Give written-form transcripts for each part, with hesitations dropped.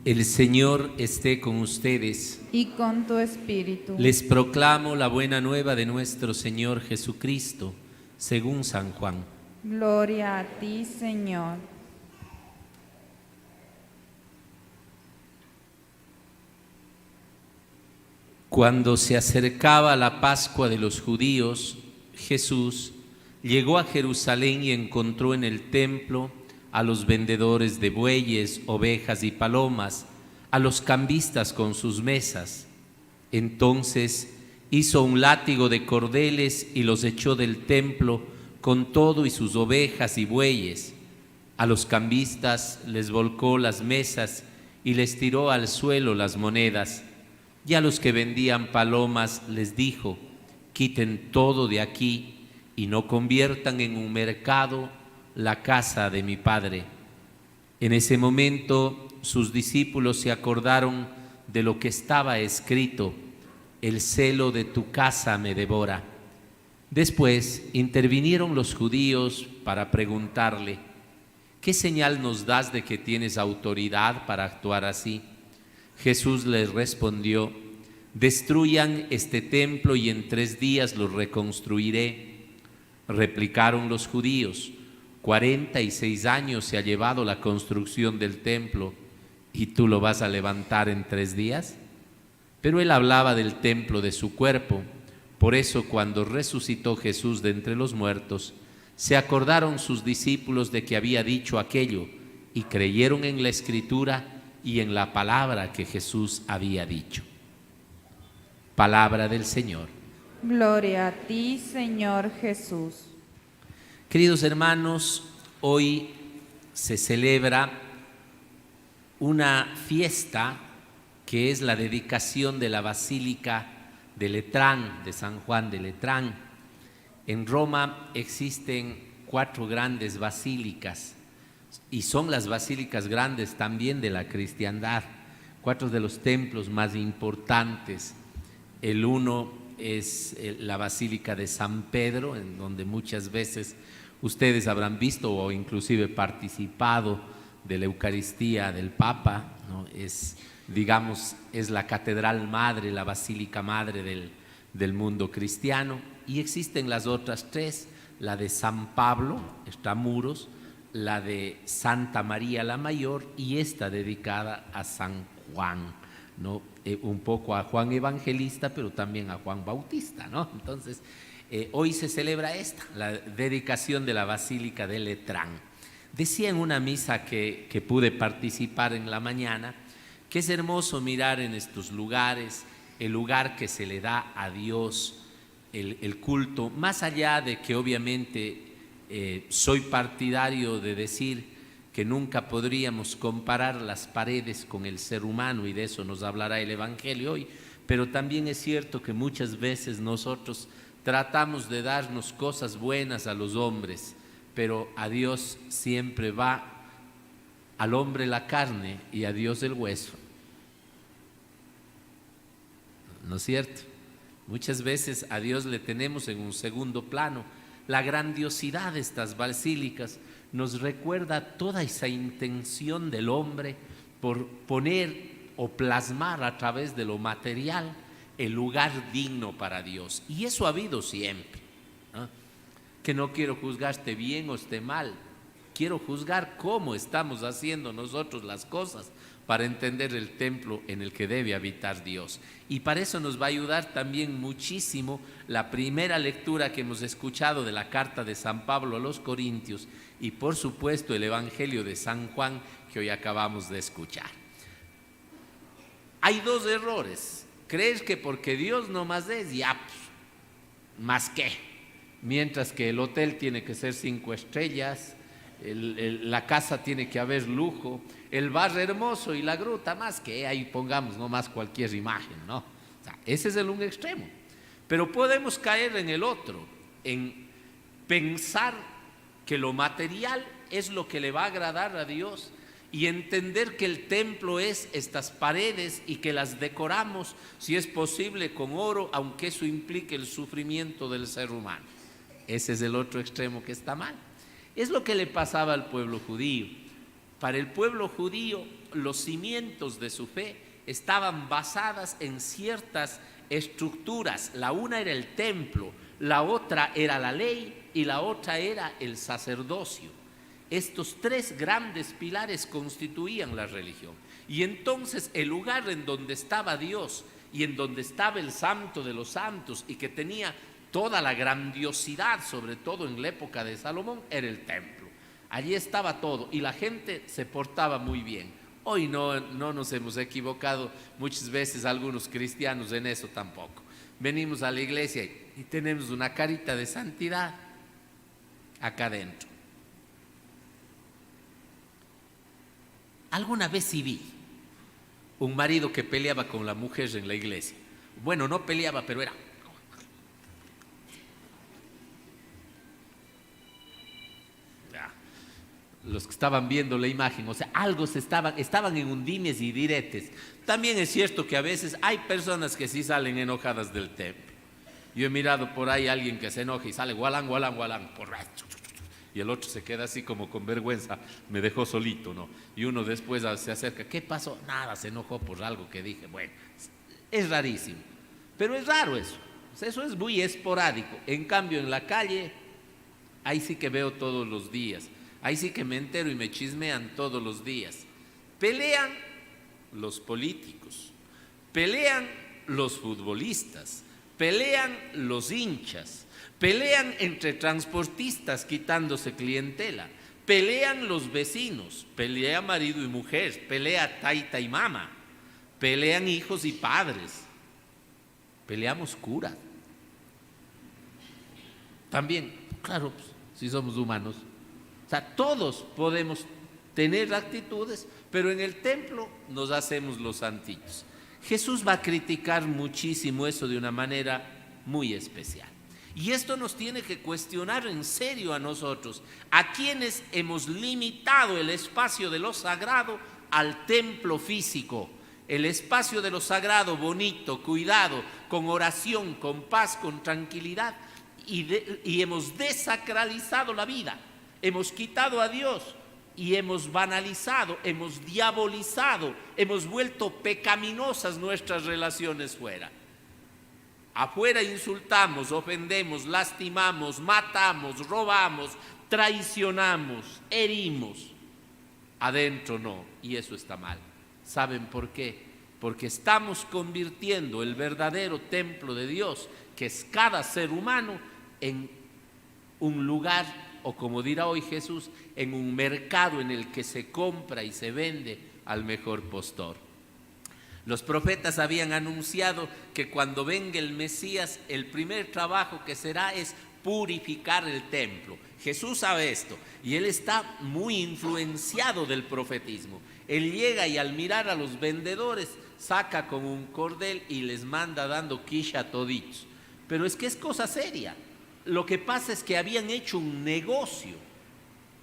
El Señor esté con ustedes. Y con tu espíritu. Les proclamo la buena nueva de nuestro Señor Jesucristo, según San Juan. Gloria a ti, Señor. Cuando se acercaba la Pascua de los judíos, Jesús llegó a Jerusalén y encontró en el templo a los vendedores de bueyes, ovejas y palomas, a los cambistas con sus mesas. Entonces hizo un látigo de cordeles y los echó del templo con todo y sus ovejas y bueyes. A los cambistas les volcó las mesas y les tiró al suelo las monedas. Y a los que vendían palomas les dijo: quiten todo de aquí y no conviertan en un mercado la casa de mi Padre. En ese momento sus discípulos se acordaron de lo que estaba escrito: el celo de tu casa me devora. Después intervinieron los judíos para preguntarle: ¿qué señal nos das de que tienes autoridad para actuar así? Jesús les respondió: destruyan este templo y en 3 días lo reconstruiré. Replicaron los judíos: 46 años se ha llevado la construcción del templo, ¿y tú lo vas a levantar en 3 días? Pero él hablaba del templo de su cuerpo. Por eso, cuando resucitó Jesús de entre los muertos, se acordaron sus discípulos de que había dicho aquello y creyeron en la Escritura y en la palabra que Jesús había dicho. Palabra del Señor. Gloria a ti, Señor Jesús. Queridos hermanos, hoy se celebra una fiesta que es la dedicación de la Basílica de Letrán, de San Juan de Letrán. En Roma existen 4 grandes basílicas y son las basílicas grandes también de la cristiandad, 4 de los templos más importantes. El uno es la Basílica de San Pedro, en donde muchas veces ustedes habrán visto o inclusive participado de la Eucaristía del Papa, ¿no? Digamos, es la catedral madre, la basílica madre del mundo cristiano. Y existen las otras 3, la de San Pablo, extramuros, la de Santa María la Mayor y esta dedicada a San Juan, ¿no? Un poco a Juan Evangelista, pero también a Juan Bautista, ¿no? Entonces, hoy se celebra la dedicación de la Basílica de Letrán. Decía en una misa que pude participar en la mañana, que es hermoso mirar en estos lugares el lugar que se le da a Dios, el culto, más allá de que obviamente soy partidario de decir que nunca podríamos comparar las paredes con el ser humano, y de eso nos hablará el Evangelio hoy, pero también es cierto que muchas veces nosotros tratamos de darnos cosas buenas a los hombres, pero a Dios siempre va al hombre la carne y a Dios el hueso. ¿No es cierto? Muchas veces a Dios le tenemos en un segundo plano. La grandiosidad de estas basílicas nos recuerda toda esa intención del hombre por poner o plasmar a través de lo material el lugar digno para Dios. Y eso ha habido siempre, ¿no? Que no quiero juzgar esté bien o esté mal, quiero juzgar cómo estamos haciendo nosotros las cosas para entender el templo en el que debe habitar Dios. Y para eso nos va a ayudar también muchísimo la primera lectura que hemos escuchado de la carta de San Pablo a los Corintios y por supuesto el Evangelio de San Juan que hoy acabamos de escuchar. Hay 2 errores. Crees que porque Dios no más es, ya, pues, más que. Mientras que el hotel tiene que ser 5 estrellas, la casa tiene que haber lujo, el bar hermoso y la gruta más que, ahí pongamos nomás cualquier imagen, ¿no? O sea, ese es el un extremo. Pero podemos caer en el otro, en pensar que lo material es lo que le va a agradar a Dios y entender que el templo es estas paredes y que las decoramos, si es posible, con oro, aunque eso implique el sufrimiento del ser humano. Ese es el otro extremo que está mal. Es lo que le pasaba al pueblo judío. Para el pueblo judío, los cimientos de su fe estaban basadas en ciertas estructuras. La una era el templo, la otra era la ley y la otra era el sacerdocio. Estos tres grandes pilares constituían la religión. Y entonces el lugar en donde estaba Dios y en donde estaba el Santo de los Santos y que tenía toda la grandiosidad, sobre todo en la época de Salomón, era el templo. Allí estaba todo y la gente se portaba muy bien. Hoy no nos hemos equivocado muchas veces algunos cristianos en eso tampoco. Venimos a la iglesia y tenemos una carita de santidad acá adentro. Alguna vez sí vi un marido que peleaba con la mujer en la iglesia. Bueno, no peleaba, pero era... Los que estaban viendo la imagen, o sea, algo estaban en undines y diretes. También es cierto que a veces hay personas que sí salen enojadas del templo. Yo he mirado por ahí a alguien que se enoja y sale gualán, gualán, gualán, borracho. Y el otro se queda así como con vergüenza, me dejó solito, ¿no? Y uno después se acerca, ¿qué pasó? Nada, se enojó por algo que dije. Bueno, es rarísimo, pero es raro eso. O sea, eso es muy esporádico. En cambio, en la calle, ahí sí que veo todos los días. Ahí sí que me entero y me chismean todos los días. Pelean los políticos, pelean los futbolistas, pelean los hinchas, pelean entre transportistas quitándose clientela, pelean los vecinos, pelea marido y mujer, pelea taita y mama, pelean hijos y padres, peleamos curas. También, claro, si somos humanos. O sea, todos podemos tener actitudes, pero en el templo nos hacemos los santitos. Jesús va a criticar muchísimo eso de una manera muy especial. Y esto nos tiene que cuestionar en serio a nosotros, a quienes hemos limitado el espacio de lo sagrado al templo físico. El espacio de lo sagrado, bonito, cuidado, con oración, con paz, con tranquilidad, y hemos desacralizado la vida. Hemos quitado a Dios y hemos banalizado, hemos diabolizado, hemos vuelto pecaminosas nuestras relaciones fuera. Afuera insultamos, ofendemos, lastimamos, matamos, robamos, traicionamos, herimos. Adentro no, y eso está mal. ¿Saben por qué? Porque estamos convirtiendo el verdadero templo de Dios, que es cada ser humano, en un lugar, o como dirá hoy Jesús, en un mercado en el que se compra y se vende al mejor postor. Los profetas habían anunciado que cuando venga el Mesías, el primer trabajo que será es purificar el templo. Jesús sabe esto y él está muy influenciado del profetismo. Él llega y al mirar a los vendedores saca con un cordel y les manda dando quiche a toditos. Pero es que es cosa seria. Lo que pasa es que habían hecho un negocio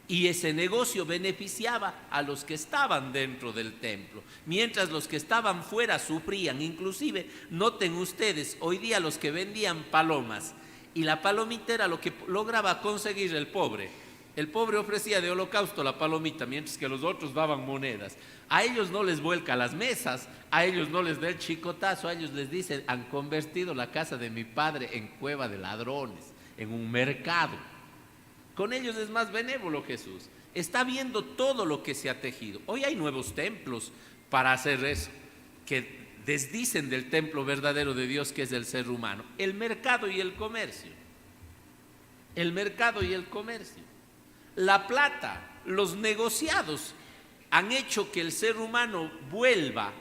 y ese negocio beneficiaba a los que estaban dentro del templo, mientras los que estaban fuera sufrían. Inclusive, noten ustedes, hoy día los que vendían palomas, y la palomita era lo que lograba conseguir el pobre. El pobre ofrecía de holocausto la palomita, mientras que los otros daban monedas. A ellos no les vuelca las mesas, a ellos no les da el chicotazo, a ellos les dice: han convertido la casa de mi padre en cueva de ladrones, en un mercado. Con ellos es más benévolo Jesús. Está viendo todo lo que se ha tejido. Hoy hay nuevos templos para hacer eso, que desdicen del templo verdadero de Dios, que es el ser humano. El mercado y el comercio. El mercado y el comercio. La plata, los negociados han hecho que el ser humano vuelva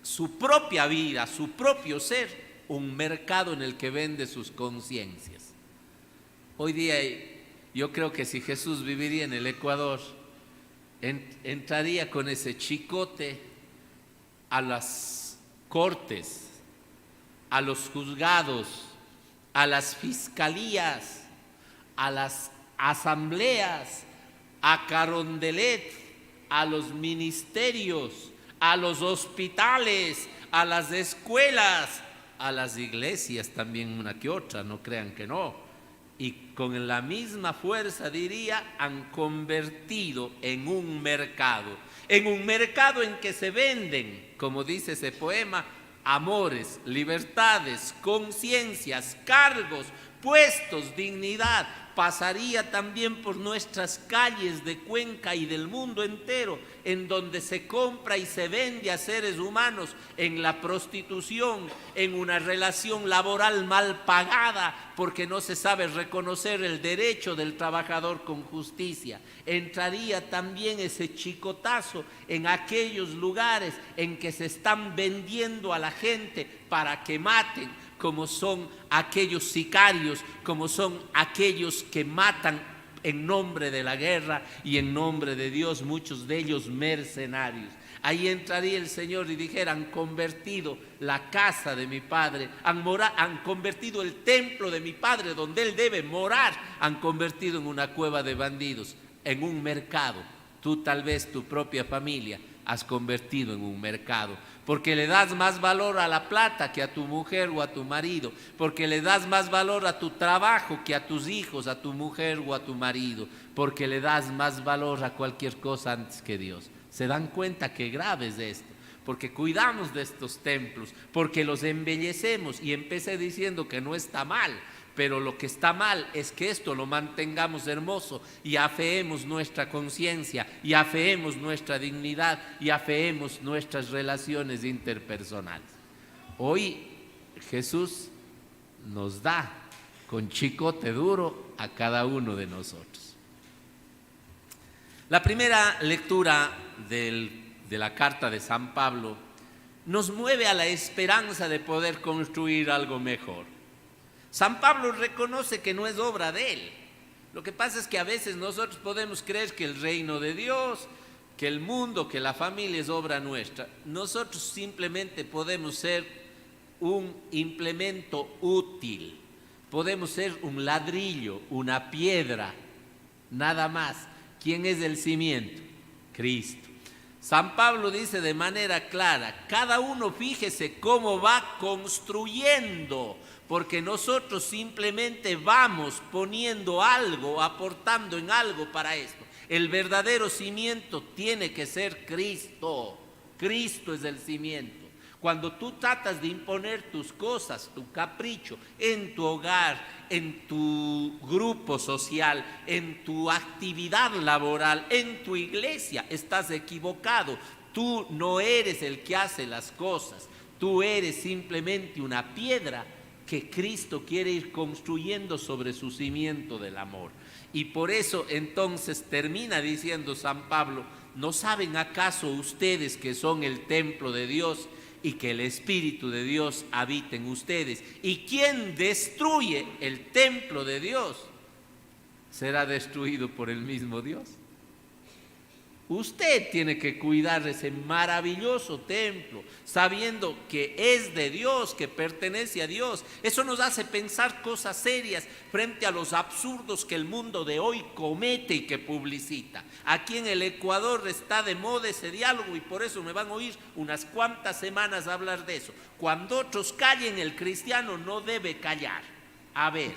su propia vida, su propio ser, un mercado en el que vende sus conciencias. Hoy día yo creo que si Jesús viviría en el Ecuador, entraría con ese chicote a las cortes, a los juzgados, a las fiscalías, a las asambleas, a Carondelet, a los ministerios, a los hospitales, a las escuelas, a las iglesias también, una que otra, no crean que no, y con la misma fuerza diría, han convertido en un mercado en que se venden, como dice ese poema, amores, libertades, conciencias, cargos, puestos, dignidad. Pasaría también por nuestras calles de Cuenca y del mundo entero, en donde se compra y se vende a seres humanos en la prostitución, en una relación laboral mal pagada, porque no se sabe reconocer el derecho del trabajador con justicia. Entraría también ese chicotazo en aquellos lugares en que se están vendiendo a la gente para que maten, como son aquellos sicarios, como son aquellos que matan en nombre de la guerra y en nombre de Dios, muchos de ellos mercenarios. Ahí entraría el Señor y dijera, han convertido la casa de mi Padre, han convertido el templo de mi Padre donde Él debe morar, han convertido en una cueva de bandidos, en un mercado. Tú tal vez, tu propia familia, has convertido en un mercado, porque le das más valor a la plata que a tu mujer o a tu marido, porque le das más valor a tu trabajo que a tus hijos, a tu mujer o a tu marido, porque le das más valor a cualquier cosa antes que Dios. ¿Se dan cuenta qué grave es esto? Porque cuidamos de estos templos, porque los embellecemos, y empecé diciendo que no está mal, pero lo que está mal es que esto lo mantengamos hermoso y afeemos nuestra conciencia, y afeemos nuestra dignidad, y afeemos nuestras relaciones interpersonales. Hoy Jesús nos da con chicote duro a cada uno de nosotros. La primera lectura de la carta de San Pablo nos mueve a la esperanza de poder construir algo mejor. San Pablo reconoce que no es obra de él. Lo que pasa es que a veces nosotros podemos creer que el reino de Dios, que el mundo, que la familia es obra nuestra. Nosotros simplemente podemos ser un implemento útil. Podemos ser un ladrillo, una piedra, nada más. ¿Quién es el cimiento? Cristo. San Pablo dice de manera clara, cada uno fíjese cómo va construyendo, porque nosotros simplemente vamos poniendo algo, aportando en algo para esto. El verdadero cimiento tiene que ser Cristo. Cristo es el cimiento. Cuando tú tratas de imponer tus cosas, tu capricho, en tu hogar, en tu grupo social, en tu actividad laboral, en tu iglesia, estás equivocado. Tú no eres el que hace las cosas. Tú eres simplemente una piedra que Cristo quiere ir construyendo sobre su cimiento del amor. Y por eso entonces termina diciendo San Pablo, ¿no saben acaso ustedes que son el templo de Dios y que el Espíritu de Dios habita en ustedes? Y quien destruye el templo de Dios será destruido por el mismo Dios. Usted tiene que cuidar ese maravilloso templo, sabiendo que es de Dios, que pertenece a Dios. Eso nos hace pensar cosas serias frente a los absurdos que el mundo de hoy comete y que publicita. Aquí en el Ecuador está de moda ese diálogo y por eso me van a oír unas cuantas semanas hablar de eso. Cuando otros callen, el cristiano no debe callar. A ver,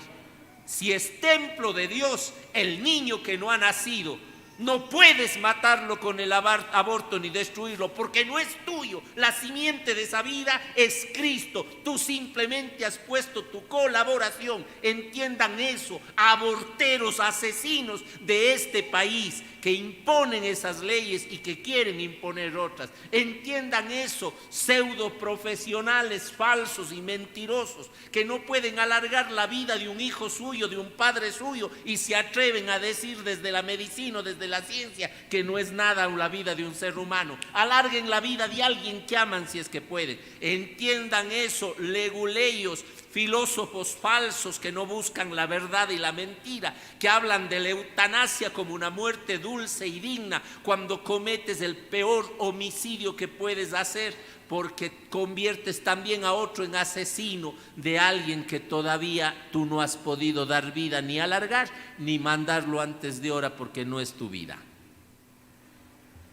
si es templo de Dios el niño que no ha nacido, no puedes matarlo con el aborto ni destruirlo, porque no es tuyo. La simiente de esa vida es Cristo. Tú simplemente has puesto tu colaboración. Entiendan eso, aborteros, asesinos de este país que imponen esas leyes y que quieren imponer otras. Entiendan eso, pseudo profesionales falsos y mentirosos que no pueden alargar la vida de un hijo suyo, de un padre suyo, y se atreven a decir desde la medicina, desde la ciencia, que no es nada la vida de un ser humano. Alarguen la vida de alguien que aman si es que pueden. Entiendan eso, leguleyos, filósofos falsos que no buscan la verdad y la mentira, que hablan de la eutanasia como una muerte dulce y digna, cuando cometes el peor homicidio que puedes hacer, porque conviertes también a otro en asesino de alguien que todavía tú no has podido dar vida, ni alargar, ni mandarlo antes de hora, porque no es tu vida.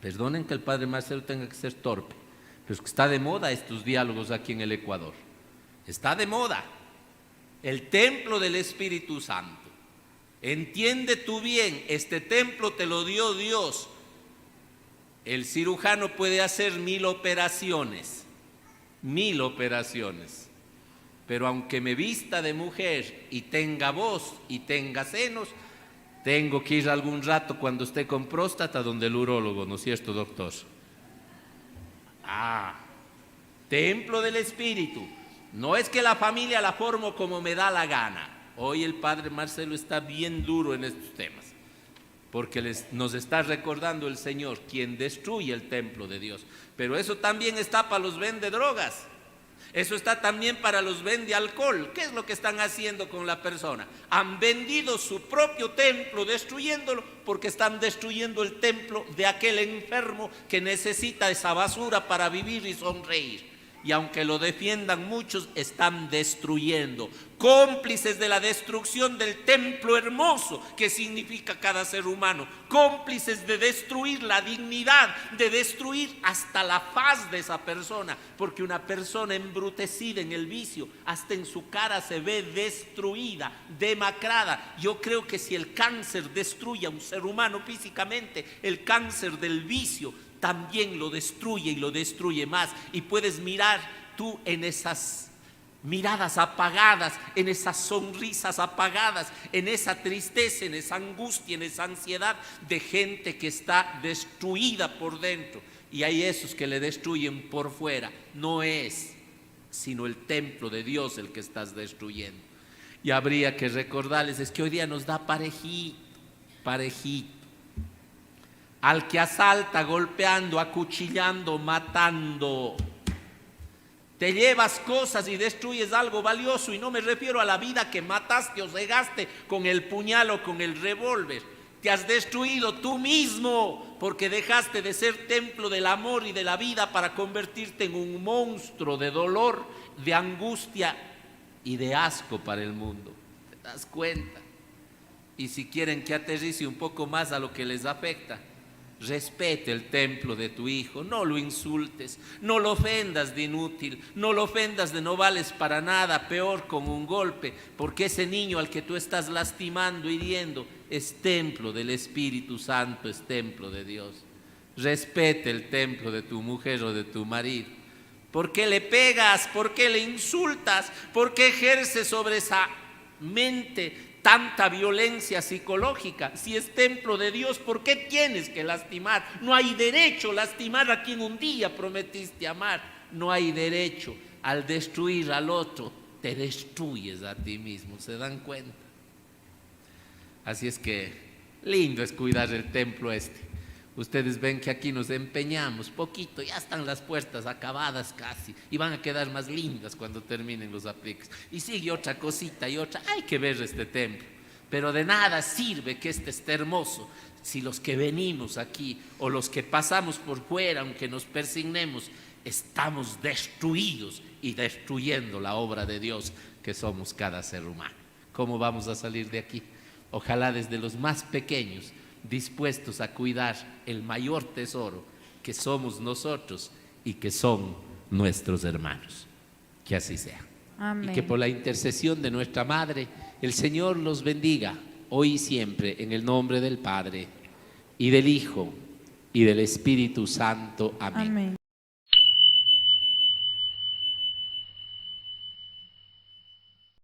Perdonen que el padre Marcelo tenga que ser torpe, pero es que está de moda estos diálogos aquí en el Ecuador. Está de moda el templo del Espíritu Santo. entiende tú bien, este templo te lo dio Dios. El cirujano puede hacer 1000 operaciones, pero aunque me vista de mujer y tenga voz y tenga senos, tengo que ir algún rato cuando esté con próstata donde el urólogo, ¿no es cierto, doctor? Templo del Espíritu. No es que la familia la formo como me da la gana. Hoy el padre Marcelo está bien duro en estos temas, porque nos está recordando el Señor, quien destruye el templo de Dios. Pero eso también está para los vende drogas. Eso está también para los vende alcohol. ¿Qué es lo que están haciendo con la persona? Han vendido su propio templo, destruyéndolo, porque están destruyendo el templo de aquel enfermo que necesita esa basura para vivir y sonreír. Y aunque lo defiendan muchos, están destruyendo, cómplices de la destrucción del templo hermoso que significa cada ser humano, cómplices de destruir la dignidad, de destruir hasta la faz de esa persona, porque una persona embrutecida en el vicio, hasta en su cara se ve destruida, demacrada. Yo creo que si el cáncer destruye a un ser humano físicamente, el cáncer del vicio también lo destruye y lo destruye más. Y puedes mirar tú en esas miradas apagadas, en esas sonrisas apagadas, en esa tristeza, en esa angustia, en esa ansiedad de gente que está destruida por dentro. Y hay esos que le destruyen por fuera. No es sino el templo de Dios el que estás destruyendo. Y habría que recordarles, es que hoy día nos da parejito. Al que asalta, golpeando, acuchillando, matando. Te llevas cosas y destruyes algo valioso, y no me refiero a la vida que mataste o cegaste con el puñal o con el revólver. Te has destruido tú mismo porque dejaste de ser templo del amor y de la vida para convertirte en un monstruo de dolor, de angustia y de asco para el mundo. ¿Te das cuenta? Y si quieren que aterrice un poco más a lo que les afecta, respete el templo de tu hijo, no lo insultes, no lo ofendas de inútil, no lo ofendas de no vales para nada, peor con un golpe, porque ese niño al que tú estás lastimando, hiriendo, es templo del Espíritu Santo, es templo de Dios. Respete el templo de tu mujer o de tu marido. ¿Por qué le pegas? ¿Por qué le insultas? ¿Por qué ejerces sobre esa mente tanta violencia psicológica? Si es templo de Dios, ¿por qué tienes que lastimar? No hay derecho a lastimar a quien un día prometiste amar. No hay derecho. Al destruir al otro, te destruyes a ti mismo. ¿Se dan cuenta? Así es que lindo es cuidar el templo este. Ustedes ven que aquí nos empeñamos poquito, ya están las puertas acabadas casi, y van a quedar más lindas cuando terminen los apliques. Y sigue otra cosita y otra. Hay que ver este templo, pero de nada sirve que este esté hermoso si los que venimos aquí o los que pasamos por fuera, aunque nos persignemos, estamos destruidos y destruyendo la obra de Dios que somos cada ser humano. ¿Cómo vamos a salir de aquí? Ojalá desde los más pequeños, dispuestos a cuidar el mayor tesoro que somos nosotros y que son nuestros hermanos. Que así sea. Amén. Y que por la intercesión de nuestra Madre, el Señor los bendiga hoy y siempre, en el nombre del Padre, y del Hijo, y del Espíritu Santo. Amén. Amén.